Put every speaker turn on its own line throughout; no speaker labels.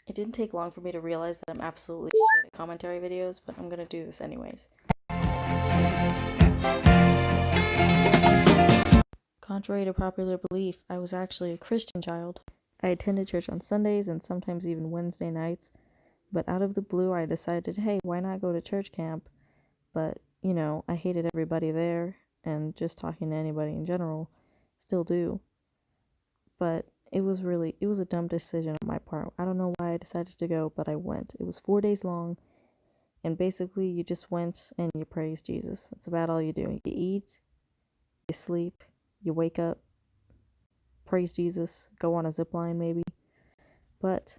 It didn't take long for me to realize that I'm absolutely shit at commentary videos, but I'm gonna do this anyways. Contrary to popular belief, I was actually a Christian child. I attended church on Sundays and sometimes even Wednesday nights, but out of the blue I decided, hey, why not go to church camp? But, I hated everybody there, and just talking to anybody in general, still do. But it was a dumb decision on my part. I don't know why I decided to go, but I went. It was 4 days long, and basically you just went and you praised Jesus. That's about all you do. You eat, you sleep, you wake up, praise Jesus, go on a zip line maybe. But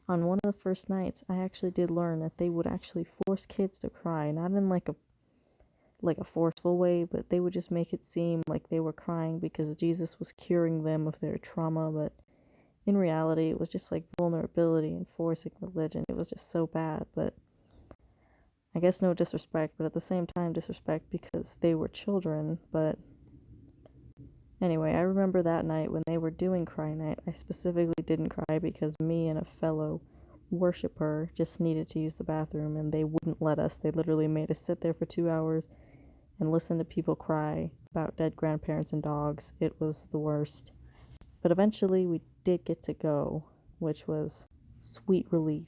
on one of the first nights, I actually did learn that they would actually force kids to cry, not in like a forceful way, but they would just make it seem like they were crying because Jesus was curing them of their trauma, but in reality, it was just like vulnerability and forcing religion. It was just so bad, but I guess no disrespect, but at the same time disrespect because they were children. But anyway, I remember that night when they were doing cry night, I specifically didn't cry because me and a fellow worshiper just needed to use the bathroom and they wouldn't let us. They literally made us sit there for 2 hours and listen to people cry about dead grandparents and dogs. It was the worst. But eventually we did get to go, which was sweet relief.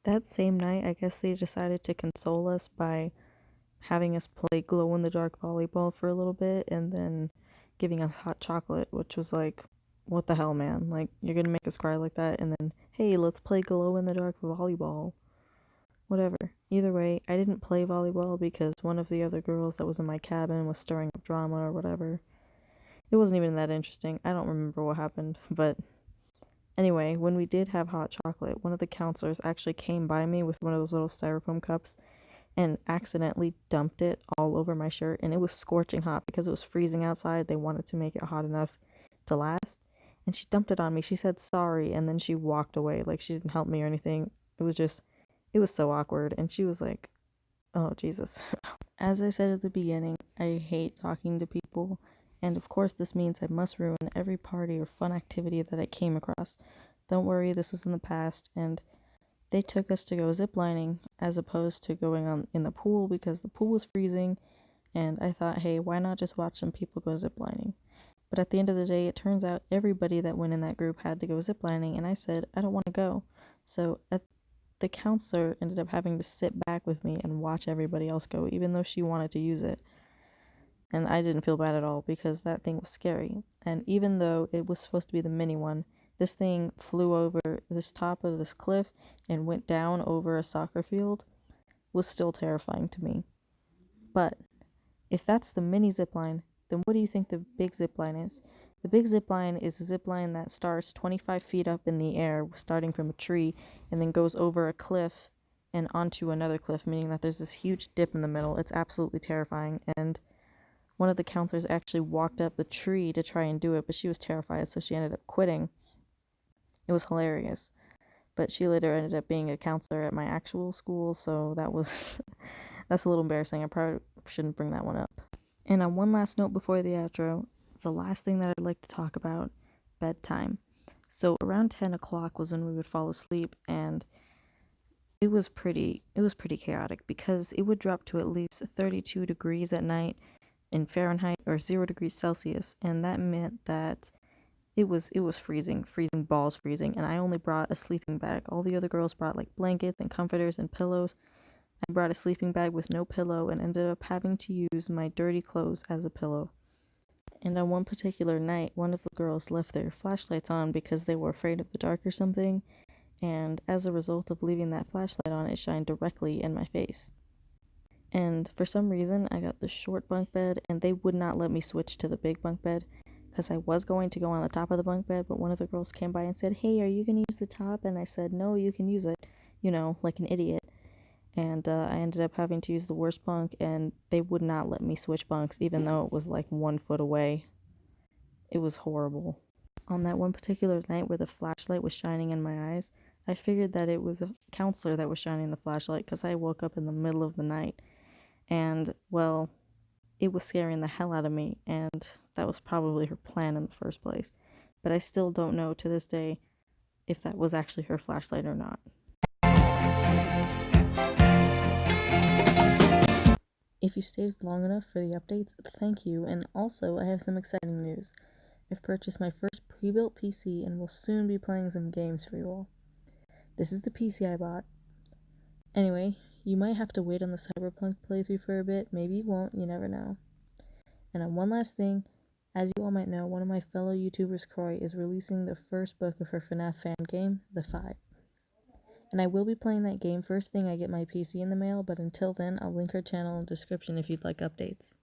That same night, I guess they decided to console us by having us play glow in the dark volleyball for a little bit and then giving us hot chocolate, which was like, what the hell, man? Like, you're gonna make us cry like that, and then, hey, let's play glow in the dark volleyball. Whatever. Either way, I didn't play volleyball because one of the other girls that was in my cabin was stirring up drama or whatever. It wasn't even that interesting. I don't remember what happened, but anyway, when we did have hot chocolate, one of the counselors actually came by me with one of those little styrofoam cups and accidentally dumped it all over my shirt, and it was scorching hot because it was freezing outside. They wanted to make it hot enough to last, and she dumped it on me. She said sorry, and then she walked away like she didn't help me or anything. It was so awkward, and she was like, oh, Jesus. As I said at the beginning, I hate talking to people, and of course this means I must ruin every party or fun activity that I came across. Don't worry, this was in the past, and they took us to go ziplining as opposed to going on in the pool because the pool was freezing, and I thought, hey, why not just watch some people go ziplining? But at the end of the day, it turns out everybody that went in that group had to go ziplining, and I said, I don't want to go. So the counselor ended up having to sit back with me and watch everybody else go, even though she wanted to use it. And I didn't feel bad at all because that thing was scary. And even though it was supposed to be the mini one, this thing flew over this top of this cliff and went down over a soccer field was still terrifying to me. But if that's the mini zip line, then what do you think the big zip line is? The big zip line is a zip line that starts 25 feet up in the air, starting from a tree, and then goes over a cliff and onto another cliff, meaning that there's this huge dip in the middle. It's absolutely terrifying, and one of the counselors actually walked up the tree to try and do it, but she was terrified, so she ended up quitting. It was hilarious. But she later ended up being a counselor at my actual school, so that was that's a little embarrassing. I probably shouldn't bring that one up. And on one last note before the outro, the last thing that I'd like to talk about, bedtime. So around 10 o'clock was when we would fall asleep, and it was pretty chaotic because it would drop to at least 32 degrees at night in Fahrenheit or 0 degrees Celsius, and that meant that it was freezing balls freezing, and I only brought a sleeping bag. All the other girls brought like blankets and comforters and pillows. I brought a sleeping bag with no pillow and ended up having to use my dirty clothes as a pillow. And on one particular night, one of the girls left their flashlights on because they were afraid of the dark or something, and as a result of leaving that flashlight on, it shined directly in my face. And for some reason, I got the short bunk bed, and they would not let me switch to the big bunk bed because I was going to go on the top of the bunk bed, but one of the girls came by and said, hey, are you going to use the top? And I said, no, you can use it, like an idiot. And I ended up having to use the worst bunk, and they would not let me switch bunks, even though it was like 1 foot away. It was horrible. On that one particular night where the flashlight was shining in my eyes, I figured that it was a counselor that was shining the flashlight because I woke up in the middle of the night. And, well, it was scaring the hell out of me, and that was probably her plan in the first place. But I still don't know to this day if that was actually her flashlight or not. If you stayed long enough for the updates, thank you, and also I have some exciting news. I've purchased my first pre-built PC and will soon be playing some games for you all. This is the PC I bought. Anyway, you might have to wait on the Cyberpunk playthrough for a bit, maybe you won't, you never know. And on one last thing, as you all might know, one of my fellow YouTubers, Croy, is releasing the first book of her FNAF fan game, The Five. And I will be playing that game first thing I get my PC in the mail, but until then, I'll link her channel in the description if you'd like updates.